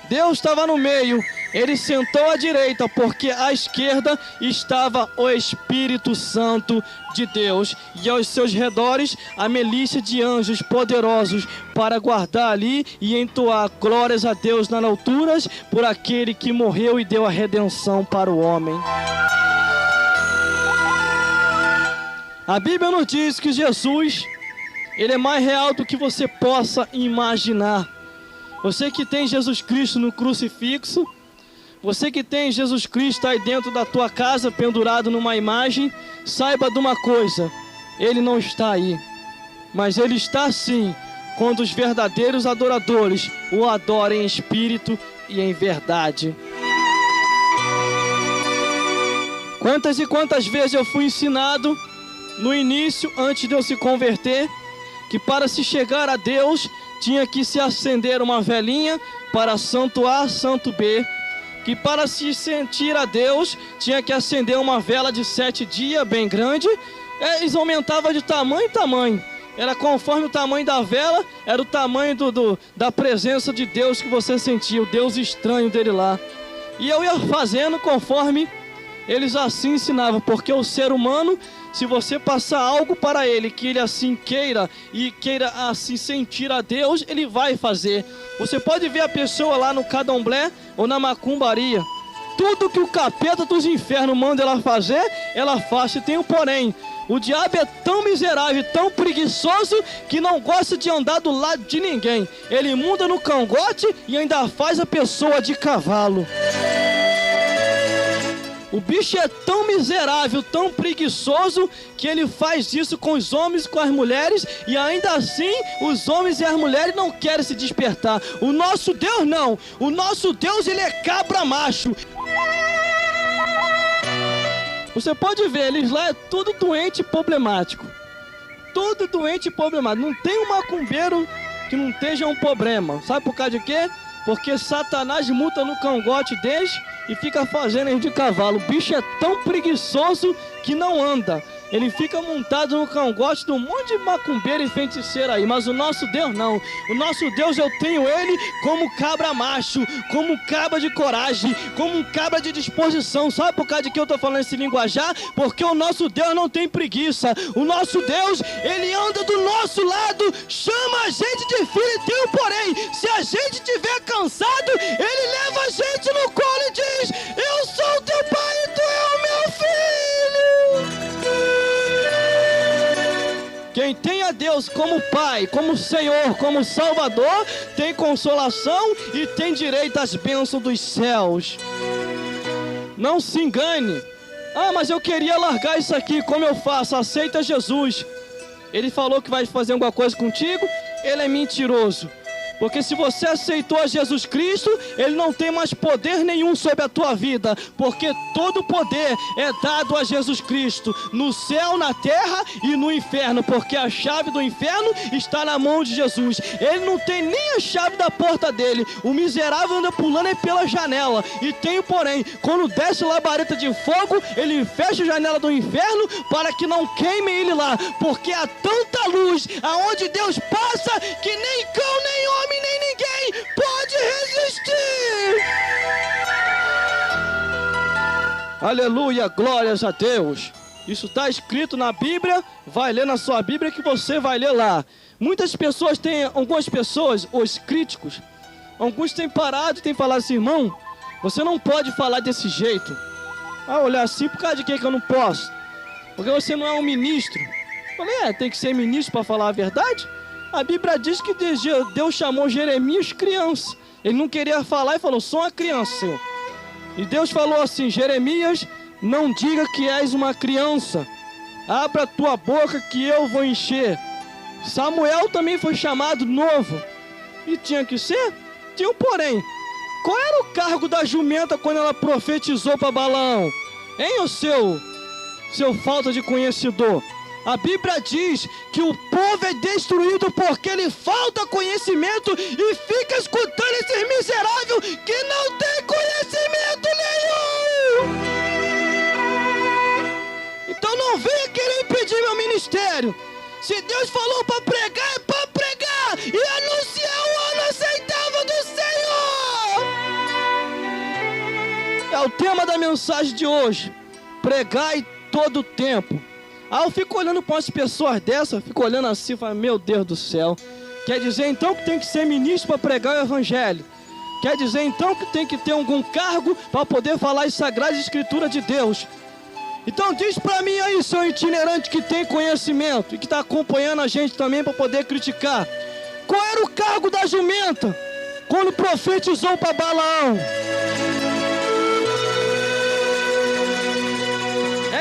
Deus estava no meio, Ele sentou à direita, porque à esquerda estava o Espírito Santo de Deus, e aos seus redores a milícia de anjos poderosos, para guardar ali e entoar glórias a Deus nas alturas, por aquele que morreu e deu a redenção para o homem. A Bíblia nos diz que Jesus, Ele é mais real do que você possa imaginar. Você que tem Jesus Cristo no crucifixo, você que tem Jesus Cristo aí dentro da tua casa, pendurado numa imagem, saiba de uma coisa: Ele não está aí, mas Ele está sim, quando os verdadeiros adoradores o adorem em espírito e em verdade. Quantas e quantas vezes eu fui ensinado, no início, antes de eu se converter, que para se chegar a Deus, tinha que se acender uma velinha para santo A, santo B, que para se sentir a Deus, tinha que acender uma vela de 7 dias, bem grande, eles aumentavam de tamanho em tamanho, era conforme o tamanho da vela, era o tamanho da presença de Deus que você sentia, o Deus estranho dele lá, e eu ia fazendo conforme eles assim ensinavam, porque o ser humano, se você passar algo para ele, que ele assim queira, e queira assim sentir a Deus, ele vai fazer. Você pode ver a pessoa lá no candomblé ou na macumbaria, tudo que o capeta dos infernos manda ela fazer, ela faz. E tem um porém: o diabo é tão miserável, tão preguiçoso, que não gosta de andar do lado de ninguém. Ele muda no cangote e ainda faz a pessoa de cavalo. O bicho é tão miserável, tão preguiçoso, que ele faz isso com os homens e com as mulheres, e ainda assim os homens e as mulheres não querem se despertar. O nosso Deus não. O nosso Deus, ele é cabra macho. Você pode ver, eles lá é tudo doente e problemático. Tudo doente e problemático. Não tem um macumbeiro que não esteja um problema. Sabe por causa de quê? Porque Satanás muta no cangote deles e fica fazendo eles de cavalo. O bicho é tão preguiçoso que não anda. Ele fica montado no cangote de um monte de macumbeiro e feiticeiro aí. Mas o nosso Deus não. O nosso Deus, eu tenho ele como cabra macho, como cabra de coragem, como um cabra de disposição. Sabe por causa de que eu tô falando esse linguajar? Porque o nosso Deus não tem preguiça. O nosso Deus, ele anda do nosso lado, chama a gente de filho e tem um porém. Se a gente estiver cansado, ele leva a gente no colo e diz: eu sou teu pai e tu é o meu filho. Quem tem a Deus como Pai, como Senhor, como Salvador, tem consolação e tem direito às bênçãos dos céus. Não se engane. Ah, mas eu queria largar isso aqui, como eu faço? Aceita Jesus. Ele falou que vai fazer alguma coisa contigo, ele é mentiroso. Porque se você aceitou a Jesus Cristo, ele não tem mais poder nenhum sobre a tua vida. Porque todo poder é dado a Jesus Cristo, no céu, na terra e no inferno. Porque a chave do inferno está na mão de Jesus. Ele não tem nem a chave da porta dele. O miserável anda pulando pela janela. E tem, porém, quando desce labareda de fogo, ele fecha a janela do inferno para que não queime ele lá. Porque há tanta luz aonde Deus passa que nem cão, nem homem, nem ninguém pode resistir. Aleluia, glórias a Deus. Isso está escrito na Bíblia. Vai ler na sua Bíblia que você vai ler lá. Muitas pessoas têm, algumas pessoas, os críticos, alguns têm parado e têm falado assim: irmão, você não pode falar desse jeito. Ah, olhar assim, por causa de que eu não posso? Porque você não é um ministro. Eu falei, tem que ser ministro para falar a verdade? A Bíblia diz que Deus chamou Jeremias criança. Ele não queria falar e falou: sou uma criança, Senhor. E Deus falou assim: Jeremias, não diga que és uma criança. Abra a tua boca que eu vou encher. Samuel também foi chamado novo. E tinha que ser? Tinha um porém. Qual era o cargo da jumenta quando ela profetizou para Balaão? Hein, o seu falta de conhecedor? A Bíblia diz que o povo é destruído porque lhe falta conhecimento e fica escutando esses miseráveis que não tem conhecimento nenhum. Então não venha querer impedir meu ministério. Se Deus falou para pregar, é para pregar e anunciar o ano aceitável do Senhor. É o tema da mensagem de hoje: pregar em todo o tempo. Eu fico olhando para umas pessoas dessas, fico olhando assim e falo: meu Deus do céu. Quer dizer então que tem que ser ministro para pregar o evangelho? Quer dizer então que tem que ter algum cargo para poder falar as sagradas escrituras de Deus? Então diz para mim aí, seu itinerante que tem conhecimento e que está acompanhando a gente também para poder criticar: qual era o cargo da jumenta quando profetizou para Balaão?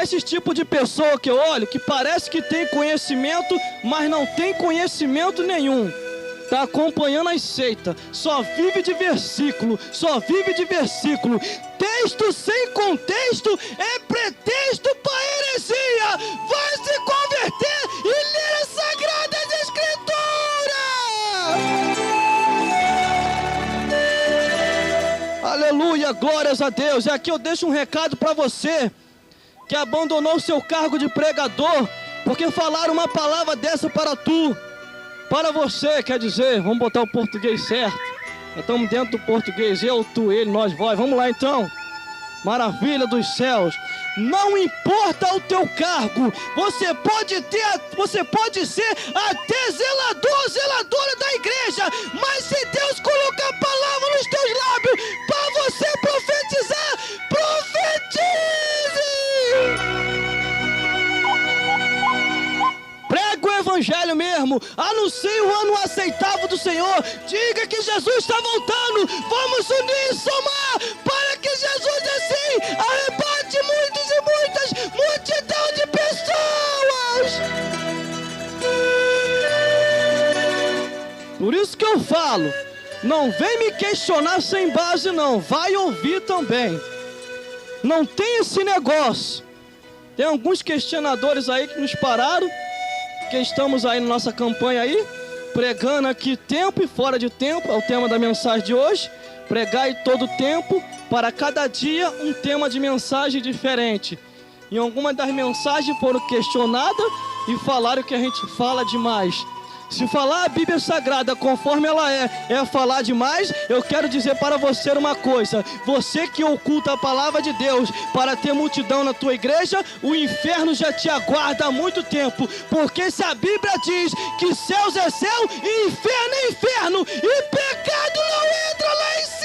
Esse tipo de pessoa que eu olho, que parece que tem conhecimento, mas não tem conhecimento nenhum. Está acompanhando as seitas, só vive de versículo, só vive de versículo. Texto sem contexto é pretexto para heresia. Vai se converter e ler as Sagradas Escrituras. Aleluia, glórias a Deus. E aqui eu deixo um recado para você que abandonou o seu cargo de pregador, porque falaram uma palavra dessa para tu, para você, quer dizer, vamos botar o português certo. Nós estamos dentro do português, eu, tu, ele, nós, vós, vamos lá então. Maravilha dos céus. Não importa o teu cargo, você pode ser até zelador, zeladora da igreja, mas se Deus colocar a palavra nos teus lábios para você profetizar, profetize! Prega o evangelho mesmo, anuncie o ano aceitável do Senhor, diga que Jesus está voltando, vamos unir e somar para que Jesus assim arrebate muitos e muitas multidão de pessoas. Por isso que eu falo, não vem me questionar sem base não, vai ouvir também. Não tem esse negócio. Tem alguns questionadores aí que nos pararam, que estamos aí na nossa campanha aí, pregando aqui tempo e fora de tempo, é o tema da mensagem de hoje. Pregar em todo tempo, para cada dia um tema de mensagem diferente. em alguma das mensagens foram questionadas e falaram que a gente fala demais. Se falar a Bíblia Sagrada conforme ela é falar demais, eu quero dizer para você uma coisa: você que oculta a palavra de Deus para ter multidão na tua igreja, o inferno já te aguarda há muito tempo, porque se a Bíblia diz que céus é céu e inferno é inferno, e pecado não entra lá em cima.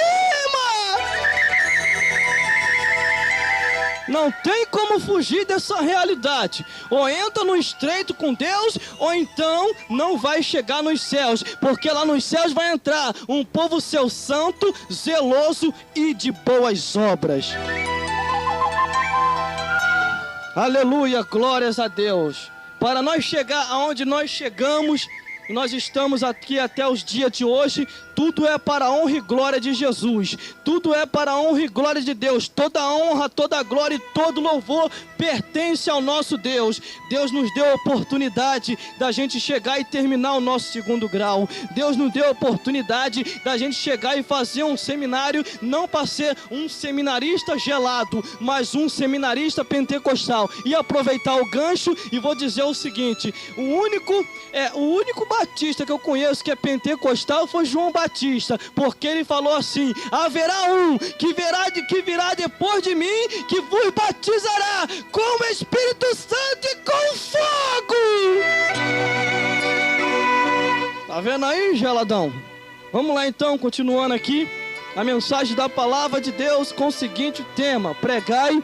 Não tem como fugir dessa realidade. Ou entra no estreito com Deus, ou então não vai chegar nos céus, porque lá nos céus vai entrar um povo seu santo, zeloso e de boas obras. Aleluia, glórias a Deus. Para nós chegar aonde nós chegamos, nós estamos aqui até os dias de hoje, tudo é para a honra e glória de Jesus. Tudo é para a honra e glória de Deus. Toda a honra, toda a glória e todo louvor pertence ao nosso Deus. Deus nos deu a oportunidade da gente chegar e terminar o nosso 2º grau. Deus nos deu a oportunidade da gente chegar e fazer um seminário, não para ser um seminarista gelado, mas um seminarista pentecostal. E aproveitar o gancho e vou dizer o seguinte: o único batista que eu conheço que é pentecostal foi João Batista, porque ele falou assim: haverá um que virá depois de mim, que vos batizará com o Espírito Santo e com fogo. Tá vendo aí, geladão? Vamos lá então, continuando aqui a mensagem da palavra de Deus com o seguinte tema: pregai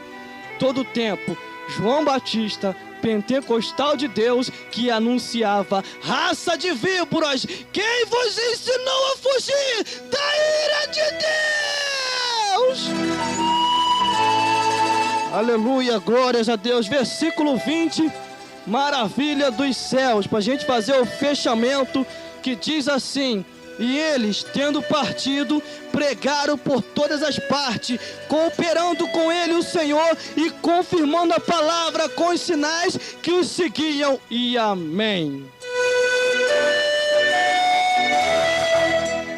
todo o tempo. João Batista, pentecostal de Deus, que anunciava: raça de víboras, quem vos ensinou a fugir da ira de Deus? Aleluia, glórias a Deus. Versículo 20, maravilha dos céus, para a gente fazer o fechamento, que diz assim: e eles, tendo partido, pregaram por todas as partes, cooperando com ele o Senhor e confirmando a palavra com os sinais que os seguiam. E amém.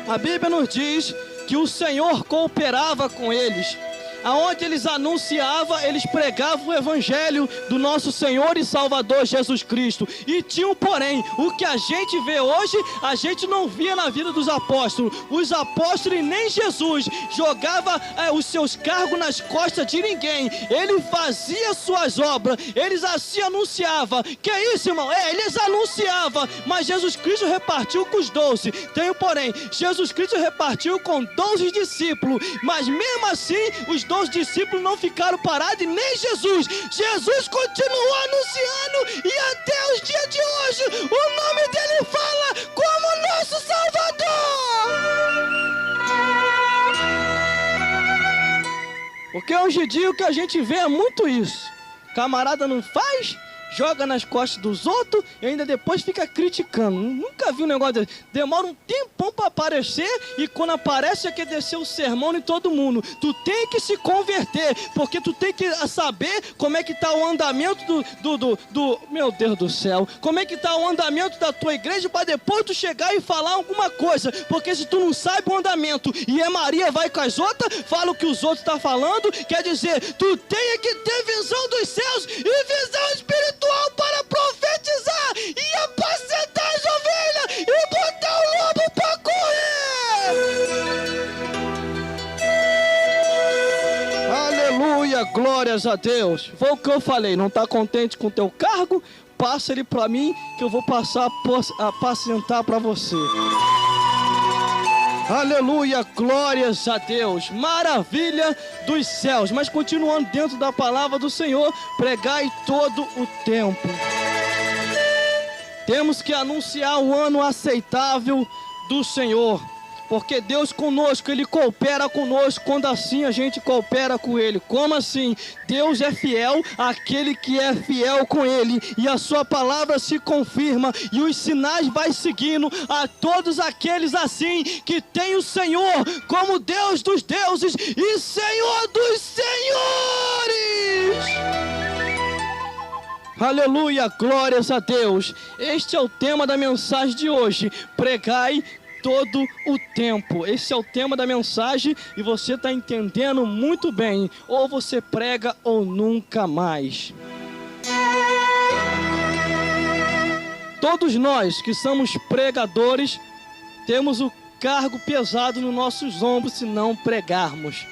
A Bíblia nos diz que o Senhor cooperava com eles. Aonde eles anunciavam, eles pregavam o evangelho do nosso Senhor e Salvador Jesus Cristo. E tinha um porém: o que a gente vê hoje, a gente não via na vida dos apóstolos. Os apóstolos e nem Jesus jogava os seus cargos nas costas de ninguém. Ele fazia suas obras, eles assim anunciavam. Que é isso, irmão? Eles anunciavam, mas Jesus Cristo repartiu com os 12. Tem um porém: Jesus Cristo repartiu com 12 discípulos, mas mesmo assim os 12 discípulos não ficaram parados, e nem Jesus. Jesus continuou anunciando, e até os dias de hoje o nome dele fala como nosso Salvador. Porque hoje em dia o que a gente vê é muito isso: camarada não faz, joga nas costas dos outros e ainda depois fica criticando. Nunca vi um negócio desse. Demora um tempão para aparecer, e quando aparece quer descer o sermão em todo mundo. Tu tem que se converter, porque tu tem que saber como é que está o andamento do meu Deus do céu, como é que está o andamento da tua igreja, para depois tu chegar e falar alguma coisa. Porque se tu não sabe o andamento e Maria vai com as outras, fala o que os outros estão falando, quer dizer, tu tem que ter visão dos céus e visão espiritual para profetizar e apacentar as ovelhas e botar o lobo para correr. Aleluia, glórias a Deus. Foi o que eu falei: não está contente com o teu cargo? Passa ele para mim, que eu vou passar a apacentar para você. Aleluia, glórias a Deus, maravilha dos céus. Mas continuando dentro da palavra do Senhor: pregai todo o tempo. Temos que anunciar o ano aceitável do Senhor, porque Deus conosco, Ele coopera conosco quando assim a gente coopera com Ele. Como assim? Deus é fiel àquele que é fiel com Ele, e a sua palavra se confirma, e os sinais vai seguindo a todos aqueles assim que tem o Senhor como Deus dos deuses e Senhor dos senhores. Aleluia, glórias a Deus. Este é o tema da mensagem de hoje: pregai todo o tempo. Esse é o tema da mensagem e você está entendendo muito bem. Ou você prega ou nunca mais. Todos nós que somos pregadores temos o cargo pesado nos nossos ombros se não pregarmos.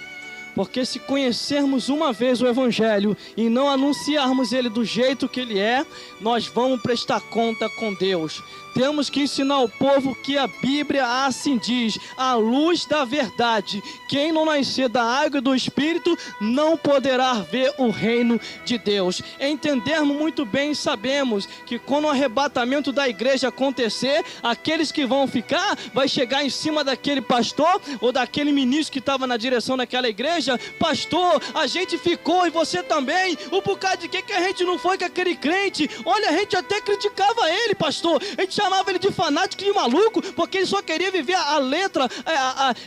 Porque se conhecermos uma vez o Evangelho e não anunciarmos ele do jeito que ele é, nós vamos prestar conta com Deus. Temos que ensinar ao povo que a Bíblia assim diz, a luz da verdade. Quem não nascer da água e do Espírito não poderá ver o reino de Deus. Entendermos muito bem e sabemos que quando o arrebatamento da igreja acontecer, aqueles que vão ficar, vai chegar em cima daquele pastor ou daquele ministro que estava na direção daquela igreja. Pastor, a gente ficou e você também. O bocado de que a gente não foi com aquele crente? Olha, a gente até criticava ele, pastor. A gente chamava ele de fanático, de maluco, porque ele só queria viver a letra,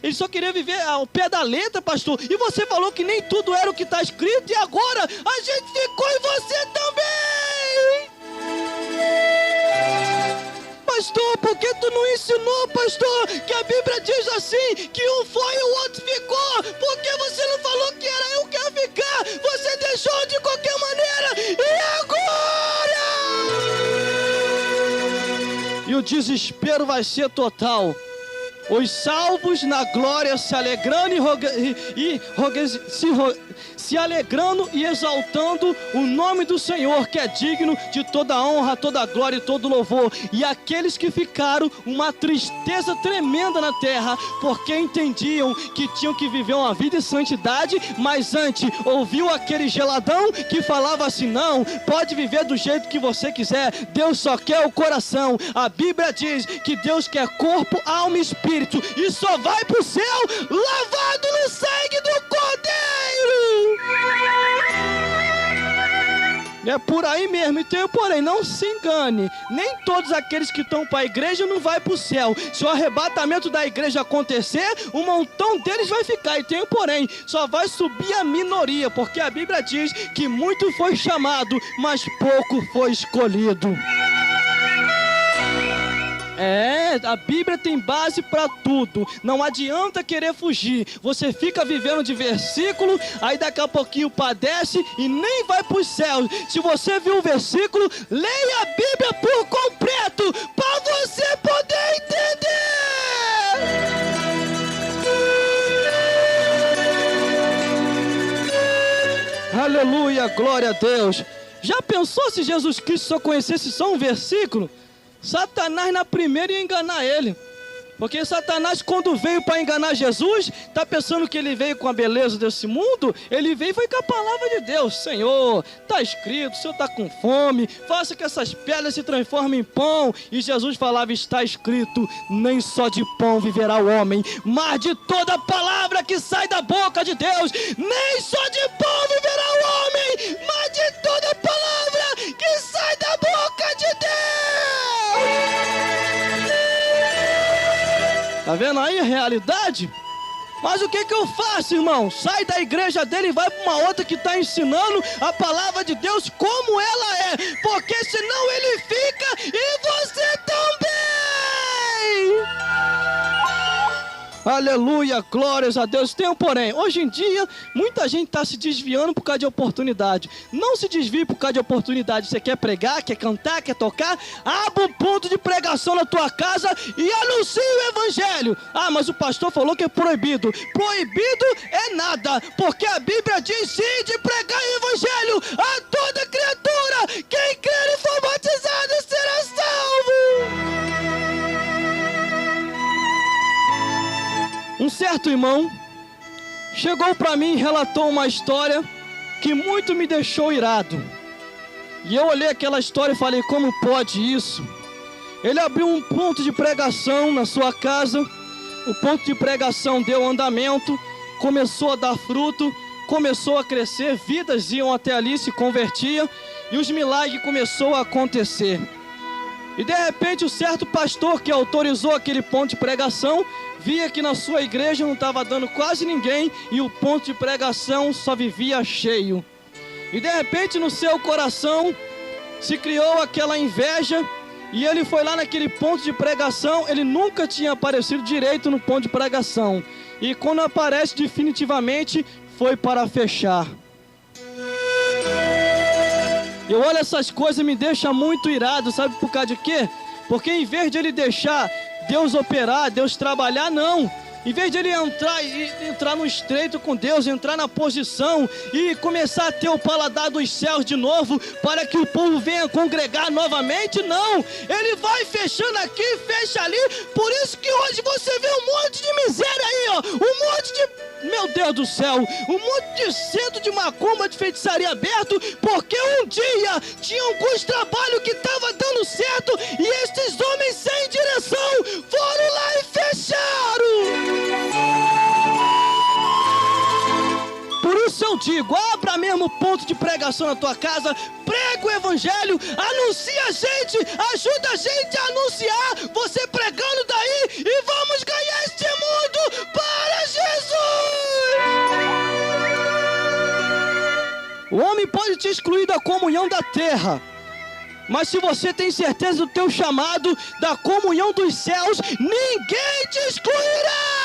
ele só queria viver ao pé da letra, pastor. E você falou que nem tudo era o que está escrito, e agora a gente ficou e você também. Pastor, por que tu não ensinou, pastor, que a Bíblia diz assim, que um foi e o outro ficou? Por que você não falou que era eu que ia ficar? Você deixou de qualquer maneira, e agora? E o desespero vai ser total. Os salvos na glória se alegrando se alegrando e exaltando o nome do Senhor, que é digno de toda honra, toda glória e todo louvor. E aqueles que ficaram, uma tristeza tremenda na terra, porque entendiam que tinham que viver uma vida em santidade, mas antes ouviu aquele geladão que falava assim, não, pode viver do jeito que você quiser, Deus só quer o coração. A Bíblia diz que Deus quer corpo, alma e espírito, e só vai para o céu lavado no sangue do Cordeiro. É por aí mesmo, e tem porém, não se engane, nem todos aqueles que estão para a igreja não vai para o céu. Se o arrebatamento da igreja acontecer, um montão deles vai ficar, e tem porém, só vai subir a minoria, porque a Bíblia diz que muito foi chamado, mas pouco foi escolhido. A Bíblia tem base para tudo. Não adianta querer fugir. Você fica vivendo de versículo, aí daqui a pouquinho padece e nem vai para os céus. Se você viu o versículo, leia a Bíblia por completo, para você poder entender. Aleluia, glória a Deus. Já pensou se Jesus Cristo só conhecesse só um versículo? Satanás na primeira ia enganar ele. Porque Satanás, quando veio para enganar Jesus, está pensando que ele veio com a beleza desse mundo? Ele veio e foi com a palavra de Deus. Senhor, está escrito, o Senhor está com fome, faça que essas pedras se transformem em pão. E Jesus falava, está escrito, nem só de pão viverá o homem, mas de toda palavra que sai da boca de Deus. Nem só de pão viverá o homem, mas de toda palavra que sai da boca de Deus. Tá vendo aí a realidade? Mas o que eu faço, irmão? Sai da igreja dele e vai para uma outra que está ensinando a palavra de Deus como ela é. Porque senão ele fica e você também. Aleluia, glórias a Deus. Tem um porém, hoje em dia muita gente está se desviando por causa de oportunidade. Não se desvie por causa de oportunidade. Você quer pregar, quer cantar, quer tocar? Abra um ponto de pregação na tua casa e anuncie o evangelho. Ah, mas o pastor falou que é proibido. Proibido é nada, porque a Bíblia diz sim de pregar o evangelho a toda criatura. Quem crer e for batizado será salvo. Um certo irmão chegou para mim e relatou uma história que muito me deixou irado. E eu olhei aquela história e falei, como pode isso? Ele abriu um ponto de pregação na sua casa, o ponto de pregação deu andamento, começou a dar fruto, começou a crescer, vidas iam até ali, se convertiam, e os milagres começaram a acontecer. E de repente o certo pastor que autorizou aquele ponto de pregação via que na sua igreja não estava dando quase ninguém e o ponto de pregação só vivia cheio. E de repente no seu coração se criou aquela inveja E ele foi lá naquele ponto de pregação, ele nunca tinha aparecido direito no ponto de pregação. E quando aparece definitivamente, foi para fechar. Eu olho essas coisas e me deixa muito irado, sabe por causa de quê? Porque em vez de ele deixar Deus operar, Deus trabalhar, não. Em vez de ele entrar no estreito com Deus, entrar na posição e começar a ter o paladar dos céus de novo, para que o povo venha congregar novamente, não. Ele vai fechando aqui, fecha ali. Por isso que hoje você vê um monte de miséria aí, ó. Um monte de... Meu Deus do céu, um monte de centro de macumba, de feitiçaria aberto, porque um dia tinha alguns trabalhos que estavam dando certo e esses homens sem direção foram lá e fecharam. Por isso eu digo, abra mesmo ponto de pregação na tua casa, prega o evangelho, anuncia a gente, ajuda a gente a anunciar, você pregando daí, e vamos ganhar este mundo para Jesus. O homem pode te excluir da comunhão da terra, mas se você tem certeza do teu chamado, da comunhão dos céus, ninguém te excluirá.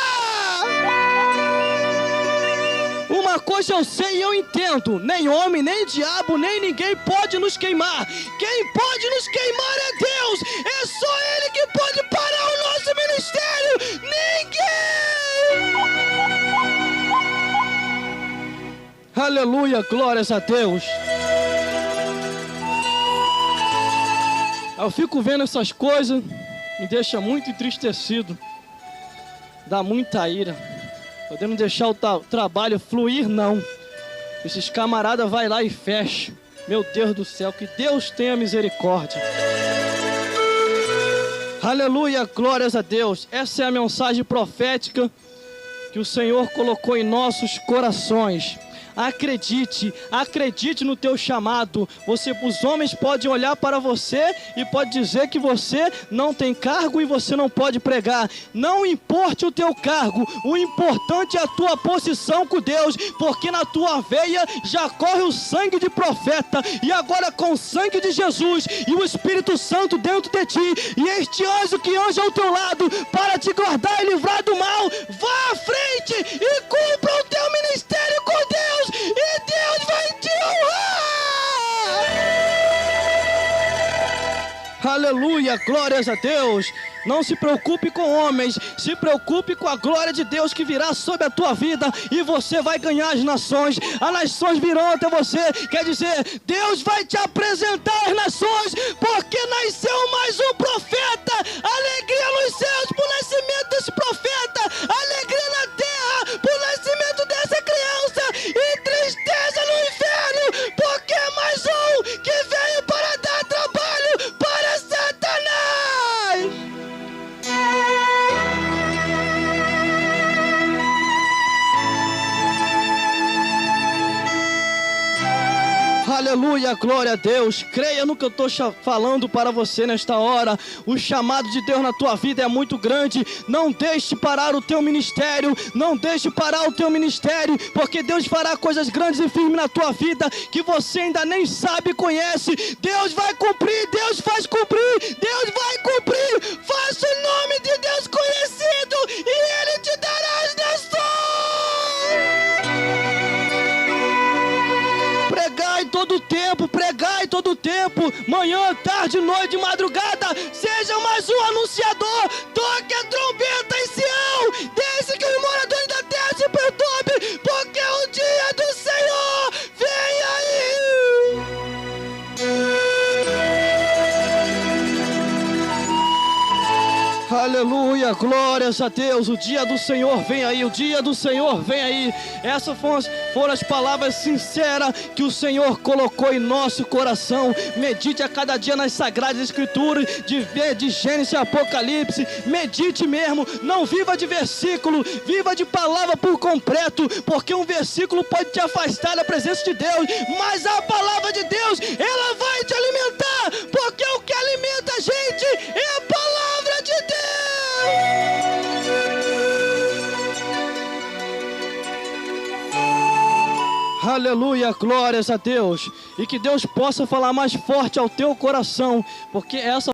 Uma coisa eu sei e eu entendo, nem homem, nem diabo, nem ninguém pode nos queimar. Quem pode nos queimar é Deus. É só Ele que pode parar o nosso ministério. Ninguém! Aleluia, glórias a Deus. Eu fico vendo essas coisas, me deixa muito entristecido, dá muita ira. Podemos deixar o trabalho fluir, não. Esses camaradas vai lá e fecha. Meu Deus do céu, que Deus tenha misericórdia. Aleluia, glórias a Deus. Essa é a mensagem profética que o Senhor colocou em nossos corações. Acredite, acredite no teu chamado. Os homens podem olhar para você e pode dizer que você não tem cargo e você não pode pregar. Não importe o teu cargo, o importante é a tua posição com Deus, porque na tua veia já corre o sangue de profeta, e agora com o sangue de Jesus e o Espírito Santo dentro de ti, e este anjo que anda ao teu lado para te guardar e livrar do mal, vá à frente e cumpra o teu ministério com Deus, e Deus vai te honrar. Aleluia, glórias a Deus. Não se preocupe com homens, se preocupe com a glória de Deus que virá sobre a tua vida, e você vai ganhar as nações virão até você. Quer dizer, Deus vai te apresentar as nações, porque nasceu mais um profeta. Alegria nos céus por nascimento desse profeta, alegria na terra por nascimento dessa criança, e tristeza no inferno, porque é mais um que veio para dar trabalho para Satanás. Aleluia, glória a Deus. Creia no que eu estou falando para você nesta hora. O chamado de Deus na tua vida é muito grande. Não deixe parar o teu ministério. Não deixe parar o teu ministério, porque Deus fará coisas grandes e firmes na tua vida que você ainda nem sabe e conhece. Deus vai cumprir, Deus faz cumprir, Deus vai cumprir. Faça o nome de Deus conhecido e Ele te dará as nações. Pregai todo o tempo, manhã, tarde, noite, madrugada, seja mais um anunciador, toque a trombeta em Sião, desde que os moradores da terra se perturbem, porque o dia do Senhor vem aí. Aleluia, glórias a Deus. O dia do Senhor vem aí, o dia do Senhor vem aí. Essas foram as palavras sinceras que o Senhor colocou em nosso coração. Medite a cada dia nas Sagradas Escrituras, de Gênesis e Apocalipse. Medite mesmo, não viva de versículo, viva de palavra por completo, porque um versículo pode te afastar da presença de Deus, mas a palavra de Deus, ela vai te alimentar, porque o que alimenta a gente é a palavra de Deus. Aleluia, glórias a Deus. E que Deus possa falar mais forte ao teu coração, porque essa